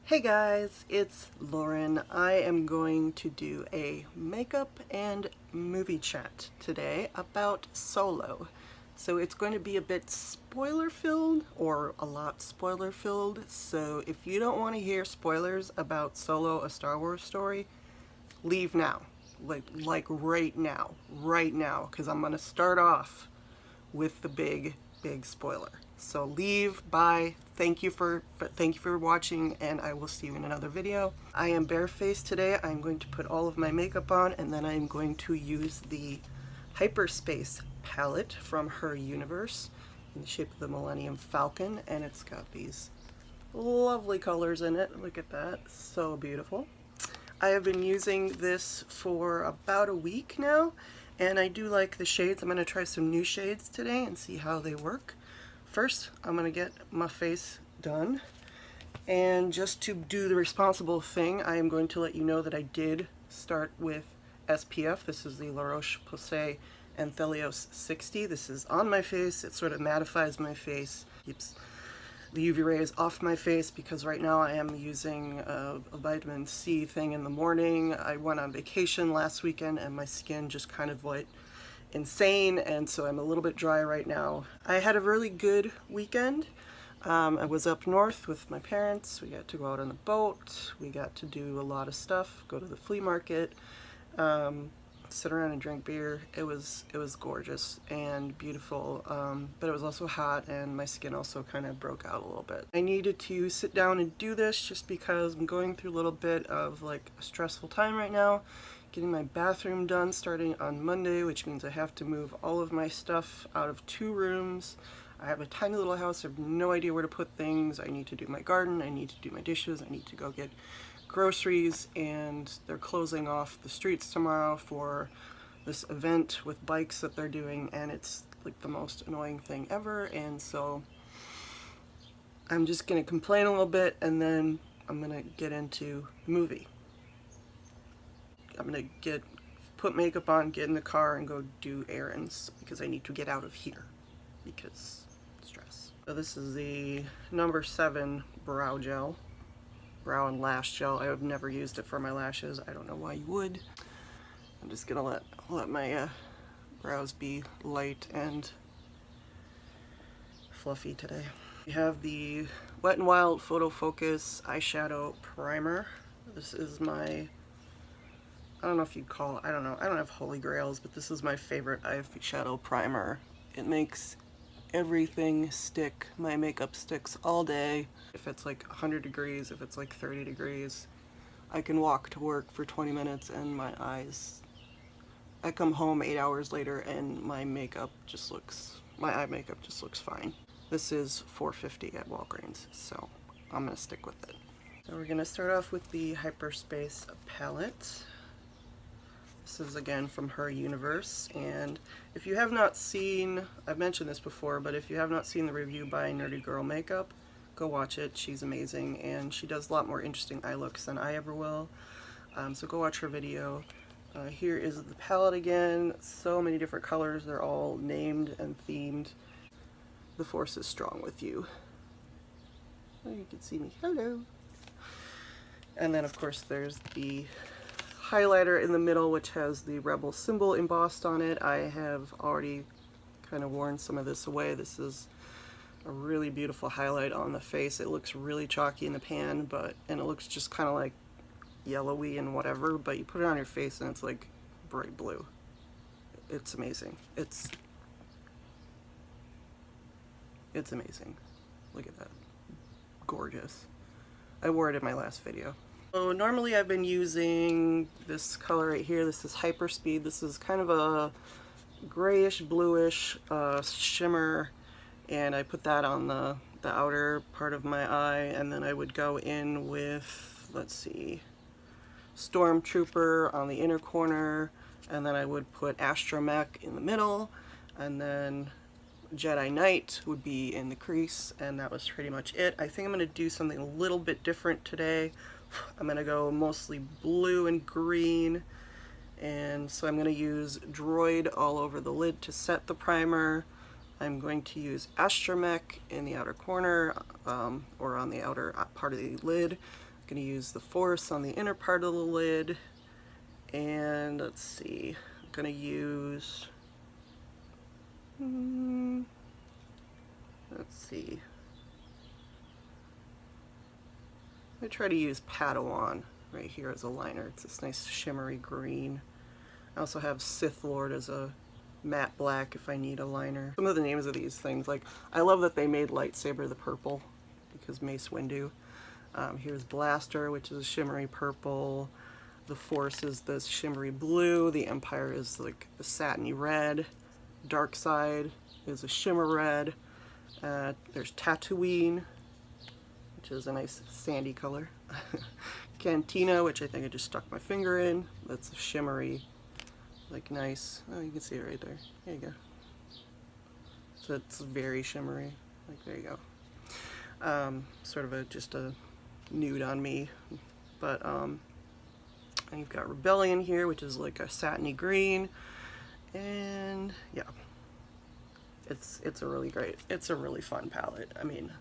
Hey guys, it's Lauren. I am going to do a makeup and movie chat today about Solo. So it's going to be a bit spoiler filled, or a lot spoiler filled. So if you don't want to hear spoilers about Solo, a Star Wars story, leave now. Like right now, because I'm going to start off with the big spoiler. So leave, bye, thank you for watching, and I will see you in another video. I am barefaced today. I'm going to put all of my makeup on, and then I'm going to use the Hyperspace palette from Her Universe in the shape of the Millennium Falcon, and it's got these lovely colors in it. Look at that, so beautiful. I have been using this for about a week now, and I do like the shades. I'm going to try some new shades today and see how they work. First, I'm going to get my face done, and just to do the responsible thing, I am going to let you know that I did start with SPF. This is the La Roche-Posay Anthelios 60. This is on my face. It sort of mattifies my face, keeps the UV rays off my face, because right now I am using a vitamin C thing in the morning. I went on vacation last weekend and my skin just kind of went insane, and so I'm a little bit dry right now. I had a really good weekend. I was up north with my parents. We got to go out on the boat. We got to do a lot of stuff, go to the flea market, sit around and drink beer. It was gorgeous and beautiful, but it was also hot, and my skin also kind of broke out a little bit. I needed to sit down and do this just because I'm going through a little bit of like a stressful time right now. Getting my bathroom done starting on Monday, which means I have to move all of my stuff out of 2 rooms. I have a tiny little house. I have no idea where to put things. I need to do my garden. I need to do my dishes. I need to go get groceries, and they're closing off the streets tomorrow for this event with bikes that they're doing, and it's like the most annoying thing ever. And so I'm just gonna complain a little bit, and then I'm gonna get into the movie. I'm gonna put makeup on, get in the car, and go do errands because I need to get out of here because stress. So this is the number 7 brow gel. Brow and lash gel. I have never used it for my lashes. I don't know why you would. I'm just gonna let my brows be light and fluffy today. We have the Wet n Wild Photo Focus eyeshadow primer. This is my, I don't know if you'd call it, I don't know, I don't have holy grails, but this is my favorite eyeshadow primer. It makes everything stick. My makeup sticks all day. If it's like 100 degrees, if it's like 30 degrees, I can walk to work for 20 minutes and my eyes, I come home 8 hours later and my eye makeup just looks fine. This is $4.50 at Walgreens, so I'm gonna stick with it. So we're gonna start off with the Hyperspace palette. This is again from Her Universe, and if you have not seen, I've mentioned this before, but if you have not seen the review by Nerdy Girl Makeup, go watch it. She's amazing, and she does a lot more interesting eye looks than I ever will. So go watch her video. Here is the palette again. So many different colors. They're all named and themed. The Force is strong with you. Oh, you can see me. Hello. And then of course there's the highlighter in the middle, which has the Rebel symbol embossed on it. I have already kind of worn some of this away. This is a really beautiful highlight on the face. It looks really chalky in the pan, and it looks just kind of like yellowy and whatever, but you put it on your face and it's like bright blue. It's amazing. It's amazing. Look at that. Gorgeous. I wore it in my last video. So normally I've been using this color right here. This is Hyperspeed. This is kind of a grayish bluish shimmer, and I put that on the outer part of my eye, and then I would go in with, let's see, Stormtrooper on the inner corner, and then I would put Astromech in the middle, and then Jedi Knight would be in the crease, and that was pretty much it. I think I'm going to do something a little bit different today. I'm going to go mostly blue and green, and so I'm going to use Droid all over the lid to set the primer. I'm going to use Astromech in the outer corner, or on the outer part of the lid. going to use the Force on the inner part of the lid, and let's see, I'm going to use, let's see, I try to use Padawan right here as a liner. It's this nice shimmery green. I also have Sith Lord as a matte black if I need a liner. Some of the names of these things, like, I love that they made Lightsaber the purple because Mace Windu. Here's Blaster, which is a shimmery purple. The Force is this shimmery blue. The Empire is like a satiny red. Dark Side is a shimmer red. There's Tatooine, which is a nice sandy color. Cantina, which I think I just stuck my finger in. That's a shimmery, like nice, oh, you can see it right there. There you go. So it's very shimmery, like there you go. Sort of just a nude on me. But and you've got Rebellion here, which is like a satiny green. And yeah, it's a really great, it's a really fun palette. I mean,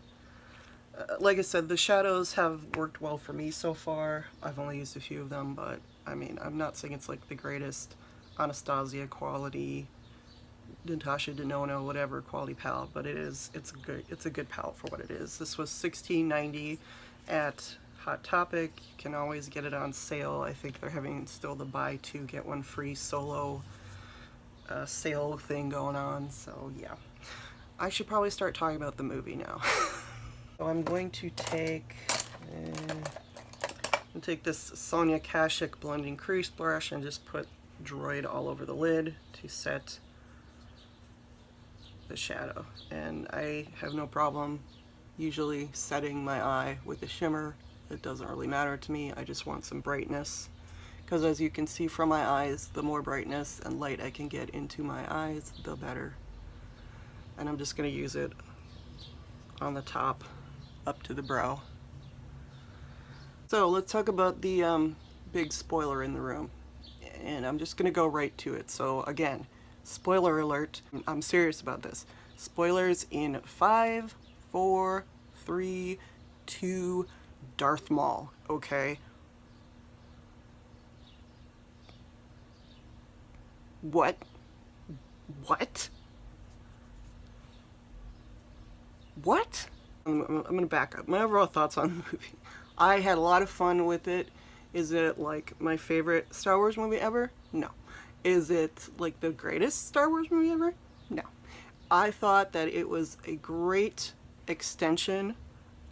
like I said, the shadows have worked well for me so far. I've only used a few of them, but I mean, I'm not saying it's like the greatest Anastasia quality, Natasha Denona, whatever quality palette, but it's a good palette for what it is. This was $16.90 at Hot Topic. You can always get it on sale. I think they're having still the buy two get one free solo sale thing going on. So yeah, I should probably start talking about the movie now. So I'm going to take this Sonia Kashuk blending crease brush and just put Droid all over the lid to set the shadow. And I have no problem usually setting my eye with a shimmer. It doesn't really matter to me. I just want some brightness, because as you can see from my eyes, the more brightness and light I can get into my eyes, the better. And I'm just going to use it on the top up to the brow. So let's talk about the big spoiler in the room, and I'm just gonna go right to it. So again, spoiler alert, I'm serious about this. Spoilers in 5, 4, 3, 2, Darth Maul, okay? What? I'm gonna back up. My overall thoughts on the movie. I had a lot of fun with it. Is it like my favorite Star Wars movie ever? No. Is it like the greatest Star Wars movie ever? No. I thought that it was a great extension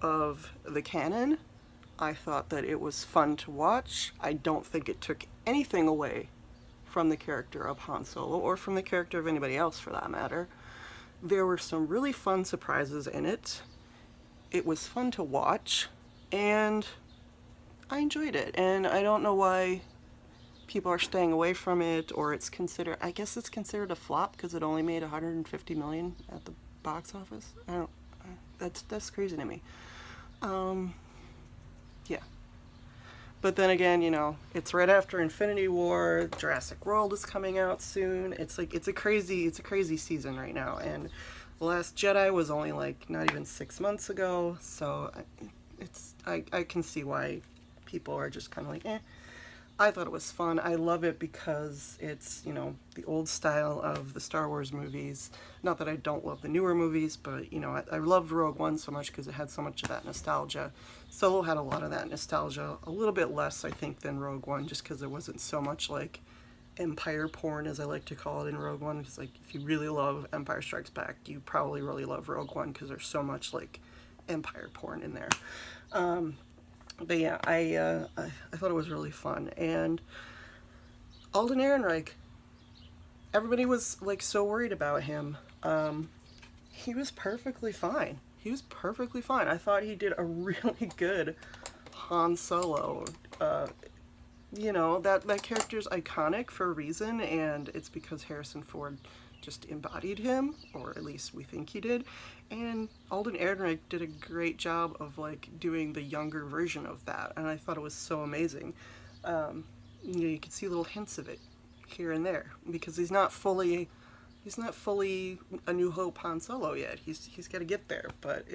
of the canon. I thought that it was fun to watch. I don't think it took anything away from the character of Han Solo, or from the character of anybody else for that matter. There were some really fun surprises in it. It was fun to watch, and I enjoyed it. And I don't know why people are staying away from it, or it's considered, I guess it's considered a flop because it only made $150 million at the box office. That's crazy to me. Yeah. But then again, you know, it's right after Infinity War. Jurassic World is coming out soon. It's like, it's a crazy season right now. And The Last Jedi was only like not even 6 months ago. So I can see why people are just kind of like, eh. I thought it was fun. I love it because it's, you know, the old style of the Star Wars movies. Not that I don't love the newer movies, but, you know, I loved Rogue One so much because it had so much of that nostalgia. Solo had a lot of that nostalgia, a little bit less, I think, than Rogue One, just because there wasn't so much, like, empire porn, as I like to call it, in Rogue One. Because, like, if you really love Empire Strikes Back, you probably really love Rogue One because there's so much, like, empire porn in there. But yeah, I thought it was really fun. And Alden Ehrenreich, everybody was like so worried about him. He was perfectly fine. He was perfectly fine. I thought he did a really good Han Solo. You know, that character's iconic for a reason, and it's because Harrison Ford just embodied him, or at least we think he did. And Alden Ehrenreich did a great job of like doing the younger version of that, and I thought it was so amazing. You know, you can see little hints of it here and there because he's not fully A New Hope Han Solo yet. He's got to get there, but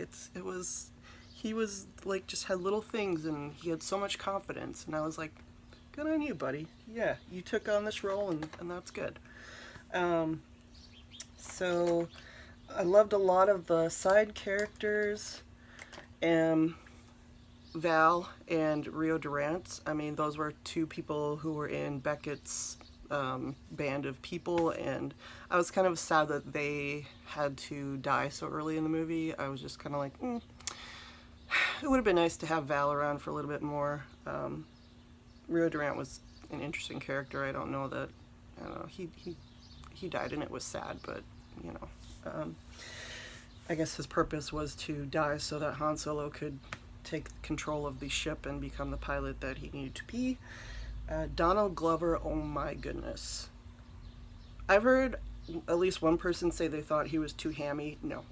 he was like, just had little things and he had so much confidence. And I was like, good on you, buddy. Yeah, you took on this role and that's good. So I loved a lot of the side characters. Val and Rio Durant. I mean, those were two people who were in Beckett's band of people, and I was kind of sad that they had to die so early in the movie. I was just kind of like, it would have been nice to have Val around for a little bit more. Rio Durant was an interesting character. I don't know, he died and it was sad, but you know, I guess his purpose was to die so that Han Solo could take control of the ship and become the pilot that he needed to be. Donald Glover, oh my goodness. I've heard at least one person say they thought he was too hammy. No.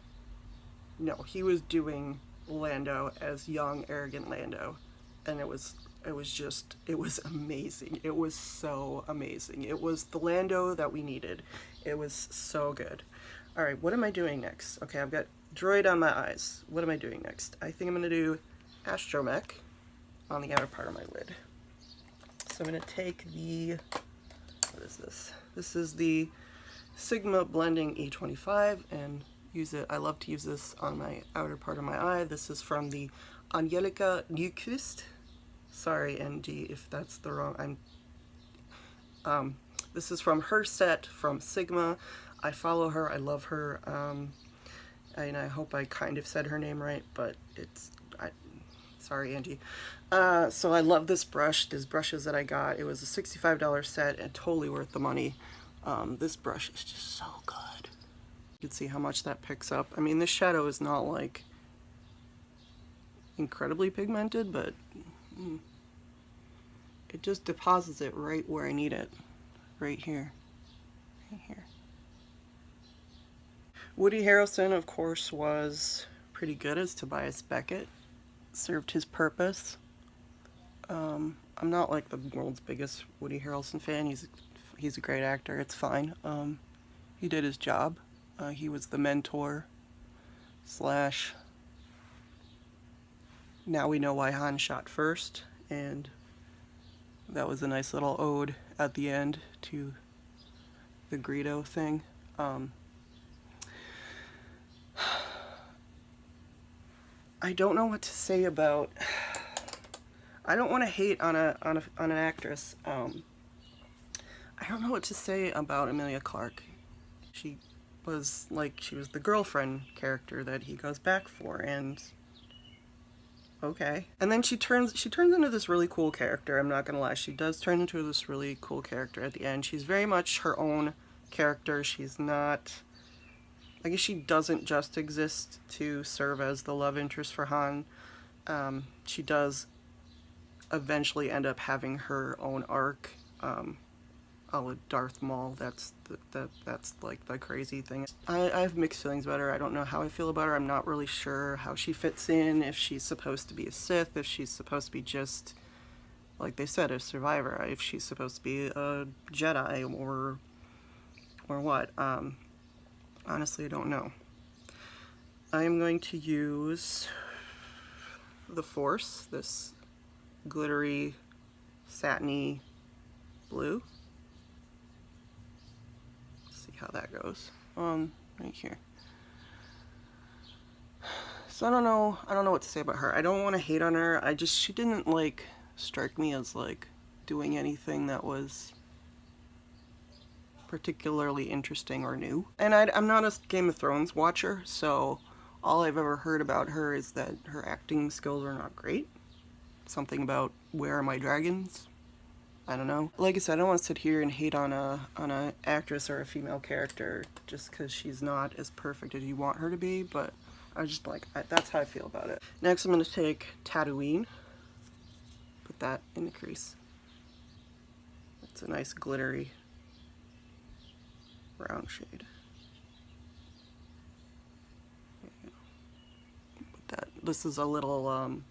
No, he was doing Lando as young, arrogant Lando. And it was amazing. It was so amazing. It was the Lando that we needed. It was so good. Alright, what am I doing next? Okay, I've got droid on my eyes. What am I doing next? I think I'm going to do astromech on the outer part of my lid. So I'm going to take the, what is this? This is the Sigma Blending E25 and use it. I love to use this on my outer part of my eye. This is from the Angelica Nyquist. Sorry, NG, if that's the wrong. This is from her set from Sigma. I follow her. I love her. And I hope I kind of said her name right, but sorry, Angie. So I love this brush. These brushes that I got. It was a $65 set and totally worth the money. This brush is just so good. You can see how much that picks up. I mean, this shadow is not like incredibly pigmented, but it just deposits it right where I need it. Right here. Right here. Woody Harrelson, of course, was pretty good as Tobias Beckett. Served his purpose. I'm not like the world's biggest Woody Harrelson fan. He's a great actor. It's fine. He did his job. He was the mentor slash now we know why Han shot first, and that was a nice little ode at the end to the Greedo thing. I don't know what to say about. I don't want to hate on an actress. I don't know what to say about Emilia Clarke. She was the girlfriend character that he goes back for, and okay. And then she turns into this really cool character. I'm not gonna lie, she does turn into this really cool character at the end. She's very much her own character. She's not. I guess she doesn't just exist to serve as the love interest for Han. She does eventually end up having her own arc. A la Darth Maul. That's like the crazy thing. I have mixed feelings about her. I don't know how I feel about her. I'm not really sure how she fits in. If she's supposed to be a Sith. If she's supposed to be just, like they said, a survivor. If she's supposed to be a Jedi or what. Honestly, I don't know. I am going to use the Force, this glittery, satiny blue. Let's see how that goes. Right here. So I don't know what to say about her. I don't want to hate on her. She didn't like strike me as like doing anything that was particularly interesting or new. And I'm not a Game of Thrones watcher, so all I've ever heard about her is that her acting skills are not great. Something about Where Are My Dragons? I don't know. Like I said, I don't want to sit here and hate on a actress or a female character just because she's not as perfect as you want her to be, but I just that's how I feel about it. Next I'm going to take Tatooine. Put that in the crease. It's a nice glittery brown shade. Put that. This is a little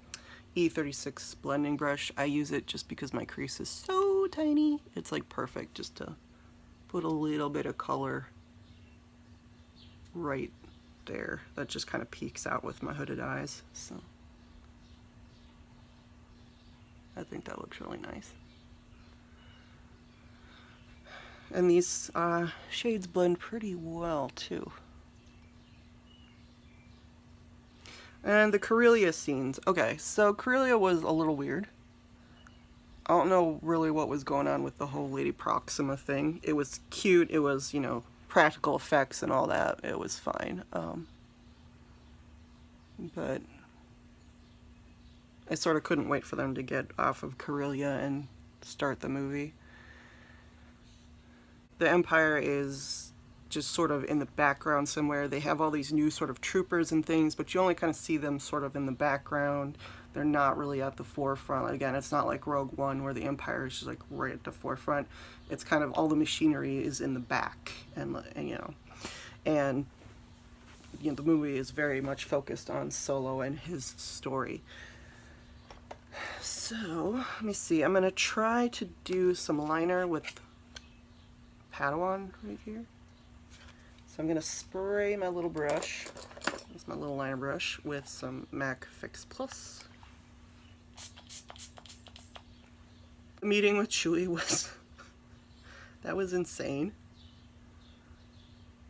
E36 blending brush. I use it just because my crease is so tiny. It's like perfect just to put a little bit of color right there. That just kind of peeks out with my hooded eyes. So I think that looks really nice. And these shades blend pretty well too. And the Corellia scenes. Okay, so Corellia was a little weird. I don't know really what was going on with the whole Lady Proxima thing. It was cute, it was, you know, practical effects and all that. It was fine. But I sort of couldn't wait for them to get off of Corellia and start the movie. The Empire is just sort of in the background somewhere. They have all these new sort of troopers and things, but you only kind of see them sort of in the background. They're not really at the forefront. Again, it's not like Rogue One where the Empire is just like right at the forefront. It's kind of all the machinery is in the back, and you know, the movie is very much focused on Solo and his story. So let me see. I'm gonna try to do some liner with Padawan right here. So I'm gonna spray my little brush, that's my little liner brush, with some MAC Fix Plus. The meeting with Chewie was that was insane.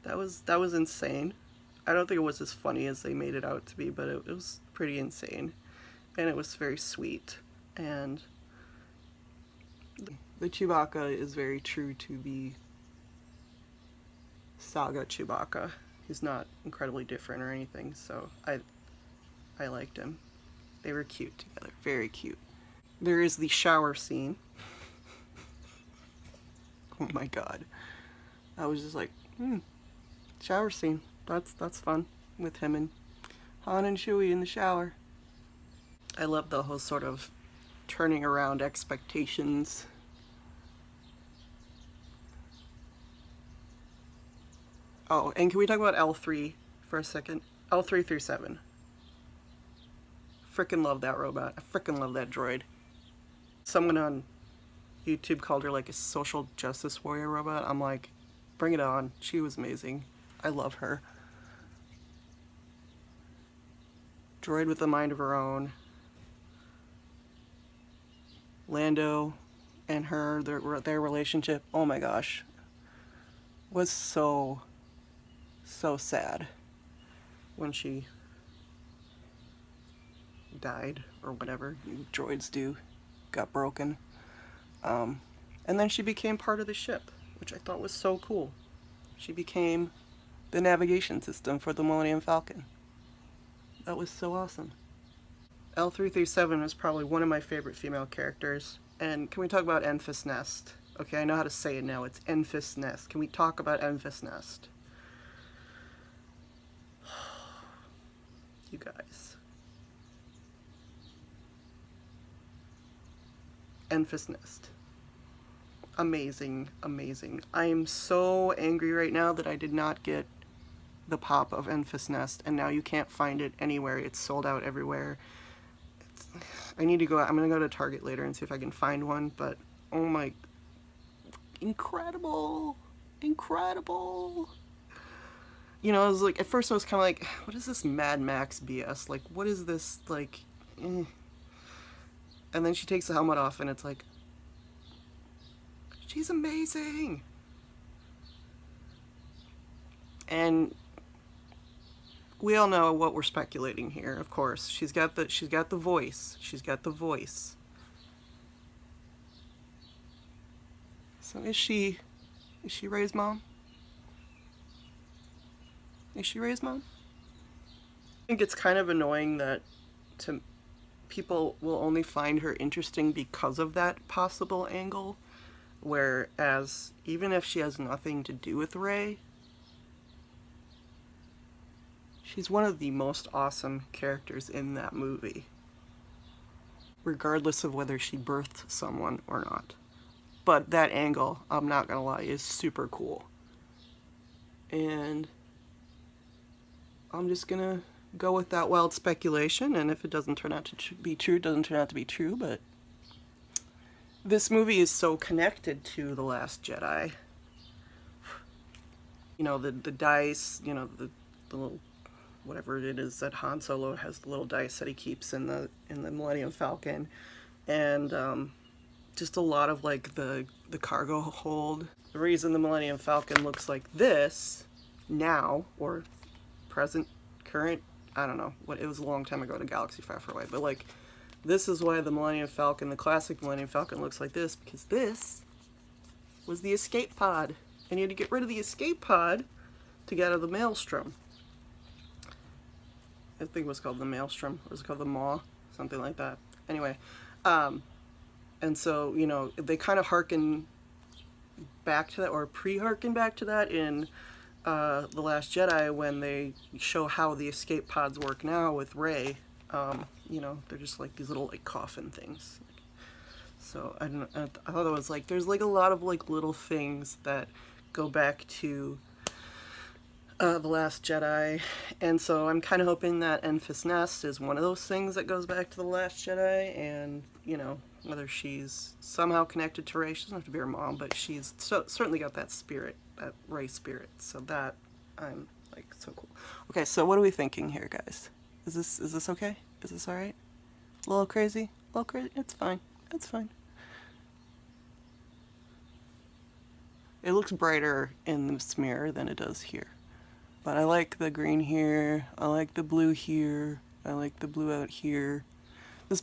That was insane. I don't think it was as funny as they made it out to be, but it was pretty insane, and it was very sweet. And the Chewbacca is very true to the saga Chewbacca. He's not incredibly different or anything, so I liked him. They were cute together, very cute. There is the shower scene. Oh my god. I was just like, shower scene. That's fun with him and Han and Chewie in the shower. I love the whole sort of turning around expectations. Oh, and can we talk about L3 for a second? L337. Frickin' love that robot. I frickin' love that droid. Someone on YouTube called her like a social justice warrior robot. I'm like, bring it on. She was amazing. I love her. Droid with a mind of her own. Lando and her, their relationship, oh my gosh, was so sad when she died, or whatever droids do, got broken. And then she became part of the ship, which I thought was so cool. She became the navigation system for the Millennium Falcon. That was so awesome. L337 is probably one of my favorite female characters. And can we talk about Enfys Nest? Okay, I know how to say it now. It's Enfys Nest. Can we talk about Enfys Nest? You guys. Enfys Nest. Amazing, amazing. I am so angry right now that I did not get the pop of Enfys Nest, and now you can't find it anywhere. It's sold out everywhere. I need to go, I'm gonna go to Target later and see if I can find one, but oh my, incredible, incredible. You know, I was like, at first I was kind of like, what is this Mad Max BS? Like, what is this, like, And then she takes the helmet off and it's like, she's amazing. And we all know what we're speculating here, of course. She's got the voice. She's got the voice. So is she Rey's mom? Is she Rey's mom? I think it's kind of annoying that people will only find her interesting because of that possible angle, whereas even if she has nothing to do with Rey, she's one of the most awesome characters in that movie, regardless of whether she birthed someone or not. But that angle, I'm not gonna lie, is super cool. And I'm just gonna go with that wild speculation, and if it doesn't turn out to be true, it doesn't turn out to be true, but this movie is so connected to The Last Jedi. You know, the dice, you know, the little, whatever it is that Han Solo has, the little dice that he keeps in the Millennium Falcon, and just a lot of like the cargo hold. The reason the Millennium Falcon looks like this now, or present, current, I don't know, what, it was a long time ago, the galaxy far, far away, but like this is why the Millennium Falcon, the classic Millennium Falcon, looks like this, because this was the escape pod, and you had to get rid of the escape pod to get out of the Maelstrom. I think it was called the Maelstrom, or was it called the Maw? Something like that. Anyway, and so, you know, they kind of harken back to that, or pre-harken back to that in The Last Jedi, when they show how the escape pods work now with Rey. You know, they're just like these little like coffin things. So I thought it was like, there's like a lot of like little things that go back to The Last Jedi, and so I'm kind of hoping that Enfys Nest is one of those things that goes back to The Last Jedi, and, you know, whether she's somehow connected to Rey. She doesn't have to be her mom, but she's certainly got that spirit, that Rey spirit, so that, I'm like, so cool. Okay, so what are we thinking here, guys? Is this okay? Is this alright? A little crazy? A little crazy? It's fine. It's fine. It looks brighter in this mirror than it does here. But I like the green here, I like the blue here, I like the blue out here. This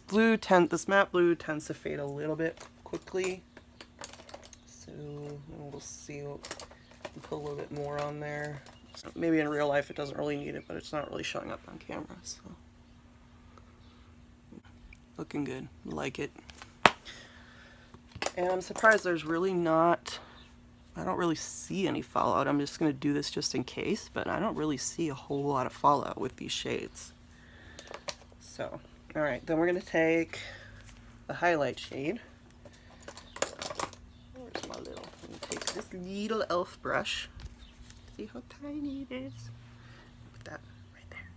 matte blue tends to fade a little bit quickly. So we'll see, we'll put a little bit more on there. So maybe in real life it doesn't really need it, but it's not really showing up on camera, so. Looking good, like it. And I'm surprised there's really not, I don't really see any fallout. I'm just going to do this just in case, but I don't really see a whole lot of fallout with these shades. So, alright, then we're going to take the highlight shade. Where's my little, I'm going to take this little elf brush. See how tiny it is? Put that right there.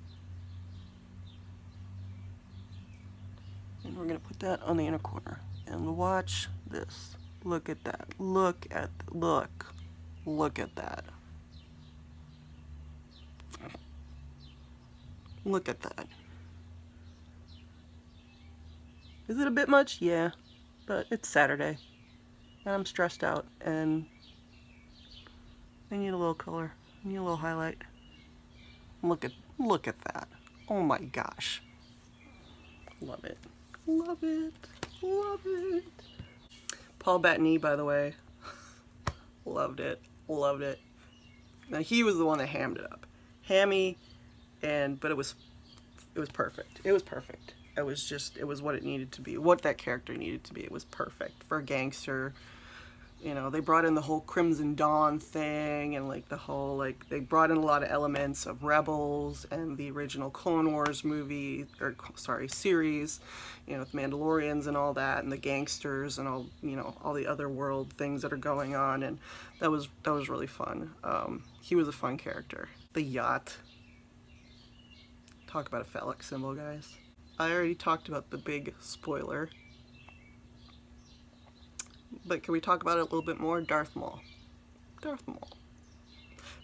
And we're going to put that on the inner corner. And watch this. Look at that. Look at that. Look at that. Is it a bit much? Yeah. But it's Saturday. And I'm stressed out. And I need a little color. I need a little highlight. Look at that. Oh my gosh. Love it. Love it. Love it. Paul Bettany, by the way, loved it, loved it. Now he was the one that hammed it up, hammy, but it was perfect. It was perfect. It was what it needed to be, what that character needed to be. It was perfect for a gangster. You know, they brought in the whole Crimson Dawn thing, and like the whole, like, they brought in a lot of elements of Rebels and the original Clone Wars movie, or sorry, series, you know, with Mandalorians and all that, and the gangsters and all, you know, all the other world things that are going on, and that was really fun. He was a fun character. The yacht. Talk about a phallic symbol, guys. I already talked about the big spoiler. But can we talk about it a little bit more? Darth Maul. Darth Maul.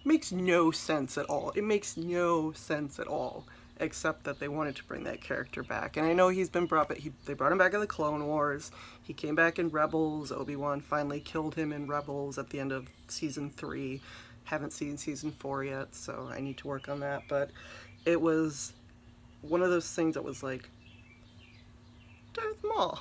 Makes no sense at all. It makes no sense at all. Except that they wanted to bring that character back. And I know he's been brought, but they brought him back in the Clone Wars. He came back in Rebels. Obi-Wan finally killed him in Rebels at the end of Season 3. Haven't seen Season 4 yet, so I need to work on that. But it was one of those things that was like, Darth Maul.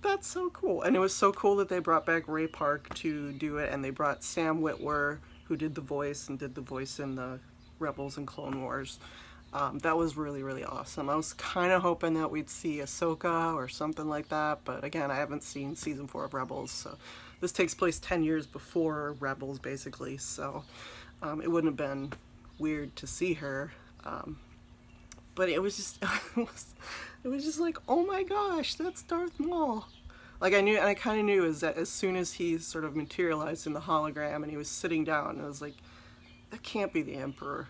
That's so cool. And it was so cool that they brought back Ray Park to do it, and they brought Sam Witwer, who did the voice and did the voice in the Rebels and Clone Wars. That was really, really awesome. I was kind of hoping that we'd see Ahsoka or something like that, but again, I haven't seen Season 4 of Rebels, so this takes place 10 years before Rebels, basically, so it wouldn't have been weird to see her. But it was just, it was just like, oh my gosh, that's Darth Maul. Like I knew, and I kind of knew, is that as soon as he sort of materialized in the hologram and he was sitting down, I was like, that can't be the Emperor.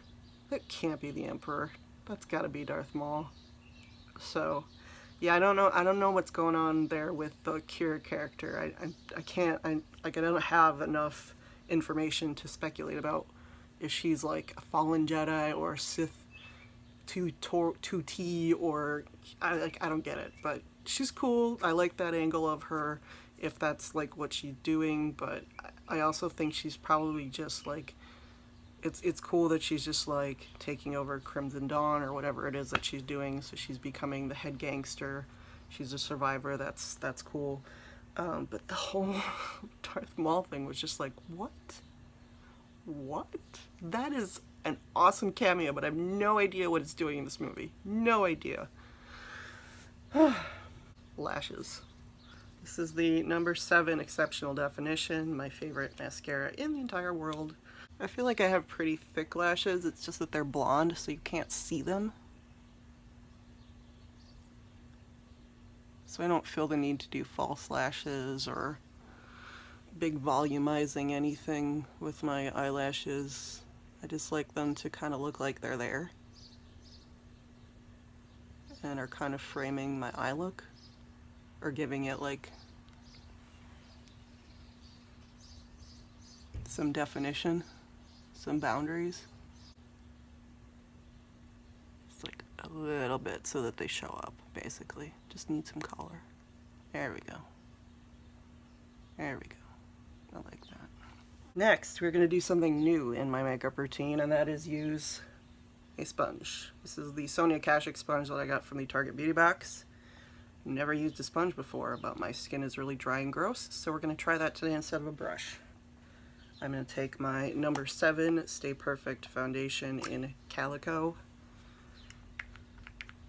That can't be the Emperor. That's got to be Darth Maul. So, yeah, I don't know what's going on there with the Kira character. I can't, I don't have enough information to speculate about if she's like a fallen Jedi or Sith 2T, or I don't get it, but she's cool. I like that angle of her if that's like what she's doing, but I also think she's probably just like, it's cool that she's just like taking over Crimson Dawn or whatever it is that she's doing. So she's becoming the head gangster. She's a survivor. That's cool. But the whole Darth Maul thing was just like, what? What? That is an awesome cameo, but I have no idea what it's doing in this movie. No idea. Lashes. This is the number 7 Exceptional Definition, my favorite mascara in the entire world. I feel like I have pretty thick lashes, it's just that they're blonde, so you can't see them. So I don't feel the need to do false lashes or big volumizing anything with my eyelashes. I just like them to kind of look like they're there and are kind of framing my eye look, or giving it like some definition, some boundaries. It's like a little bit so that they show up, basically. Just need some color. There we go. There we go. I like that. Next, we're going to do something new in my makeup routine, and that is use a sponge. This is the Sonia Kashuk sponge that I got from the Target Beauty Box. Never used a sponge before, but my skin is really dry and gross, so we're going to try that today instead of a brush. I'm going to take my number 7 Stay Perfect foundation in Calico,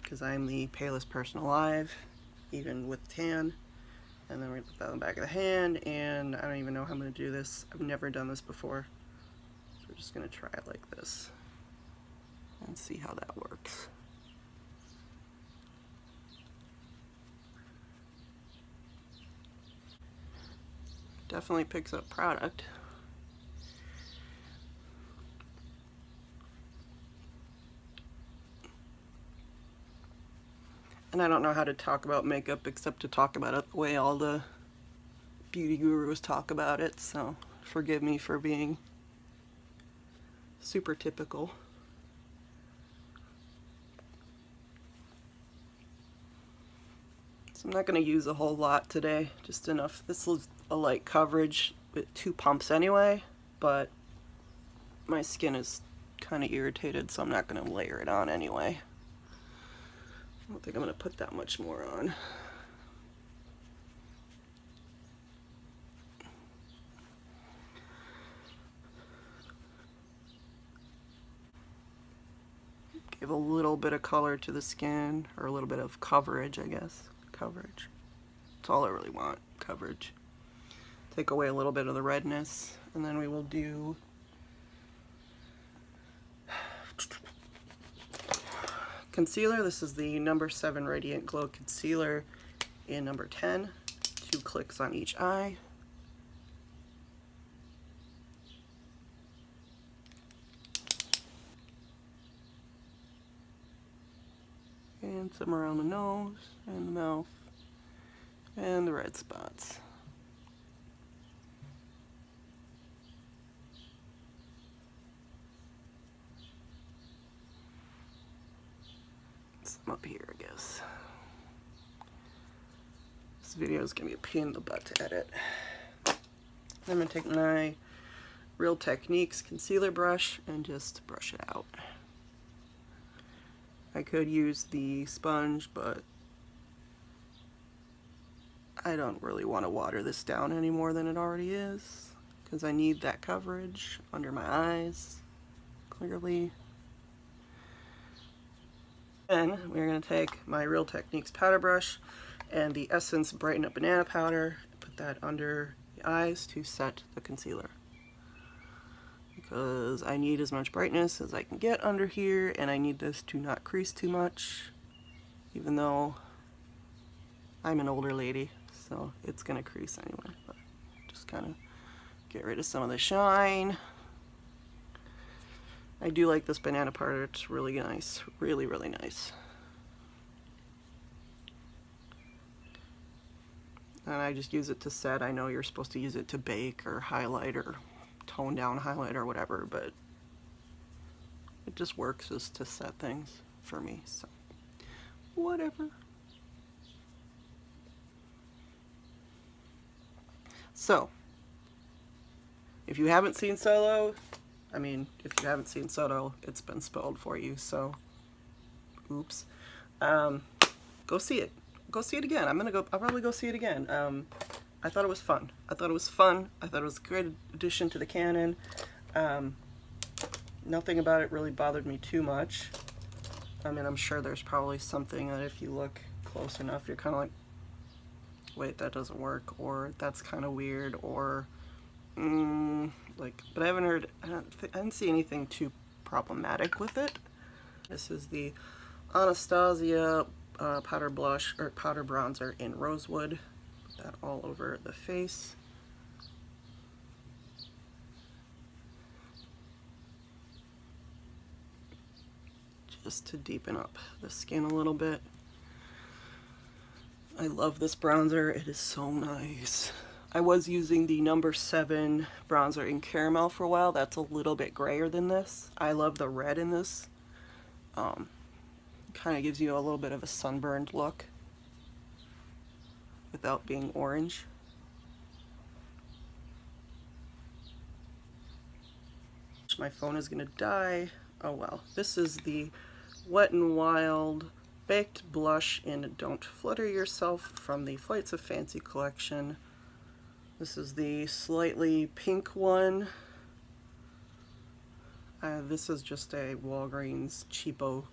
because I'm the palest person alive, even with tan. And then we're going to put that on the back of the hand, and I don't even know how I'm going to do this. I've never done this before, so we're just going to try it like this and see how that works. Definitely picks up product. And I don't know how to talk about makeup except to talk about it the way all the beauty gurus talk about it, so forgive me for being super typical. So I'm not going to use a whole lot today, just enough. This is a light coverage with 2 pumps anyway, but my skin is kind of irritated, so I'm not going to layer it on anyway. I don't think I'm going to put that much more on. Give a little bit of color to the skin, or a little bit of coverage, I guess. Coverage. That's all I really want, coverage. Take away a little bit of the redness, and then we will do concealer. This is the number 7 Radiant Glow Concealer in number 10. 2 clicks on each eye. And some around the nose and the mouth and the red spots. Some up here, I guess. This video is going to be a pain in the butt to edit. I'm going to take my Real Techniques concealer brush and just brush it out. I could use the sponge, but I don't really want to water this down any more than it already is, because I need that coverage under my eyes, clearly. Then we're going to take my Real Techniques powder brush and the Essence Brighten Up Banana Powder, put that under the eyes to set the concealer, because I need as much brightness as I can get under here, and I need this to not crease too much, even though I'm an older lady, so it's gonna crease anyway, but just kind of get rid of some of the shine. I do like this banana powder, it's really nice, really, really nice. And I just use it to set. I know you're supposed to use it to bake or highlight or tone down highlight or whatever, but it just works as to set things for me, so whatever. So, if you haven't seen Solo, I mean, if you haven't seen Solo, it's been spoiled for you, so oops. Go see it. Go see it again. I'll probably go see it again. I thought it was fun. I thought it was a great addition to the canon. Nothing about it really bothered me too much. I mean, I'm sure there's probably something that if you look close enough, you're kind of like, wait, that doesn't work, or that's kind of weird, or like, but I didn't see anything too problematic with it. This is the Anastasia powder blush, or powder bronzer in Rosewood. Put that all over the face. Just to deepen up the skin a little bit. I love this bronzer. It is so nice. I was using the number 7 bronzer in Caramel for a while. That's a little bit grayer than this. I love the red in this. Kind of gives you a little bit of a sunburned look without being orange. My phone is gonna die. Oh well. This is the Wet n Wild Baked Blush in Don't Flutter Yourself from the Flights of Fancy collection. This is the slightly pink one. This is just a Walgreens cheapo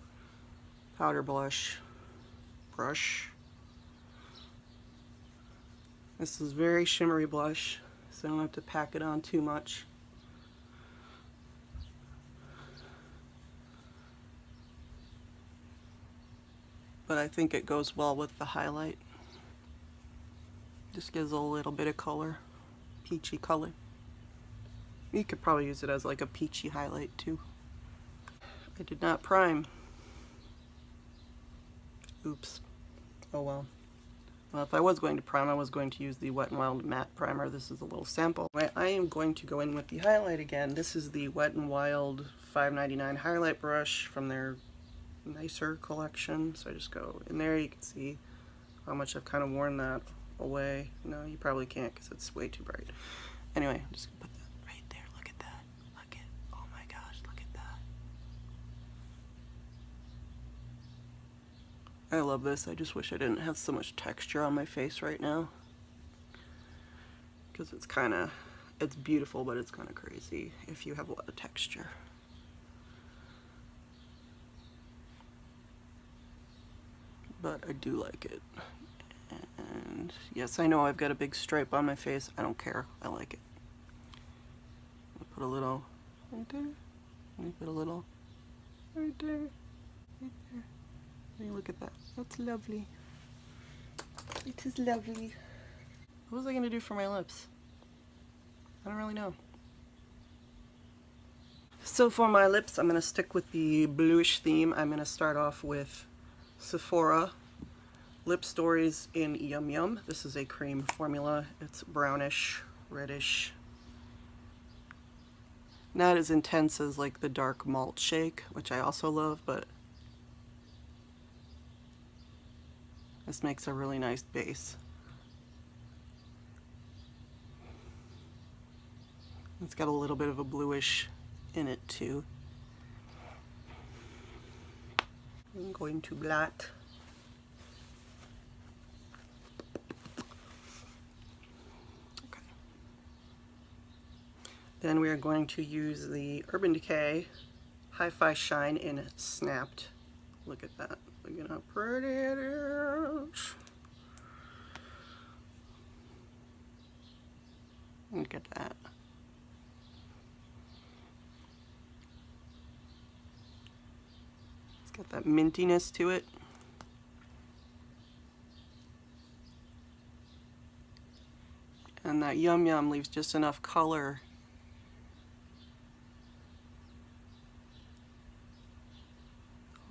powder brush. This is very shimmery blush, so I don't have to pack it on too much. But I think it goes well with the highlight. Just gives a little bit of color, peachy color. You could probably use it as like a peachy highlight too. I did not prime. Oops. Oh well. Well, if I was going to prime, I was going to use the Wet n Wild Matte Primer. This is a little sample. I am going to go in with the highlight again. This is the Wet n Wild $5.99 highlight brush from their nicer collection. So I just go in there. You can see how much I've kind of worn that away. No, you probably can't because it's way too bright. Anyway, I'm just gonna put that right there. Look at that. Look at, oh my gosh, look at that. I love this. I just wish I didn't have so much texture on my face right now, because it's kind of, it's beautiful, but it's kind of crazy if you have a lot of texture. But I do like it. And yes, I know I've got a big stripe on my face. I don't care. I like it. I'll put a little right there. Let me put a little right there. Right there. Hey, look at that. That's lovely. It is lovely. What was I going to do for my lips? I don't really know. So for my lips, I'm going to stick with the bluish theme. I'm going to start off with Sephora Lip Stories in Yum Yum. This is a cream formula. It's brownish, reddish. Not as intense as like the dark malt shake, which I also love, but this makes a really nice base. It's got a little bit of a bluish in it too. I'm going to blot. Okay. Then we are going to use the Urban Decay Hi-Fi Shine in Snapped. Look at that. Look at how pretty it is. Look at that. It's got that mintiness to it. And that Yum Yum leaves just enough color.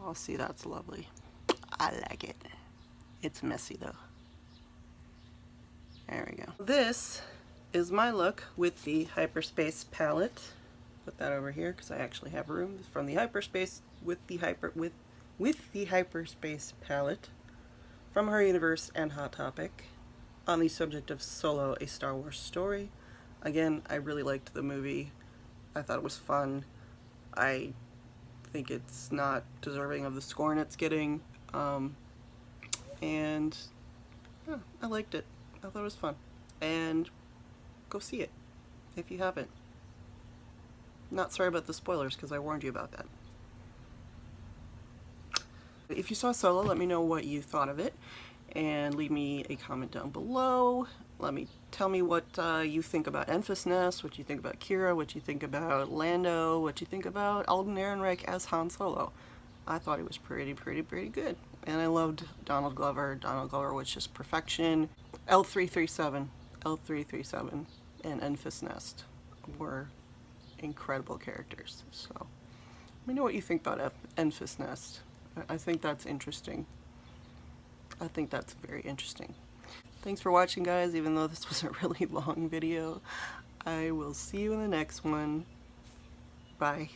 Oh, see, that's lovely. I like it. It's messy though. There we go. This is my look with the Hyperspace palette. Put that over here because I actually have room from the Hyperspace with the Hyperspace palette from Her Universe and Hot Topic. on the subject of Solo, a Star Wars story. Again, I really liked the movie. I thought it was fun. I think it's not deserving of the scorn it's getting. And yeah, I liked it. I thought it was fun. And go see it if you haven't. Not sorry about the spoilers because I warned you about that. If you saw Solo, let me know what you thought of it and leave me a comment down below. Tell me what you think about Enfys Nest, what you think about Qi'ra, what you think about Lando, what you think about Alden Ehrenreich as Han Solo. I thought he was pretty good. And I loved Donald Glover. Donald Glover was just perfection. L337 and Enfys Nest were incredible characters. So let me know what you think about Enfys Nest. I think that's interesting. I think that's very interesting. Thanks for watching, guys, even though this was a really long video. I will see you in the next one. Bye.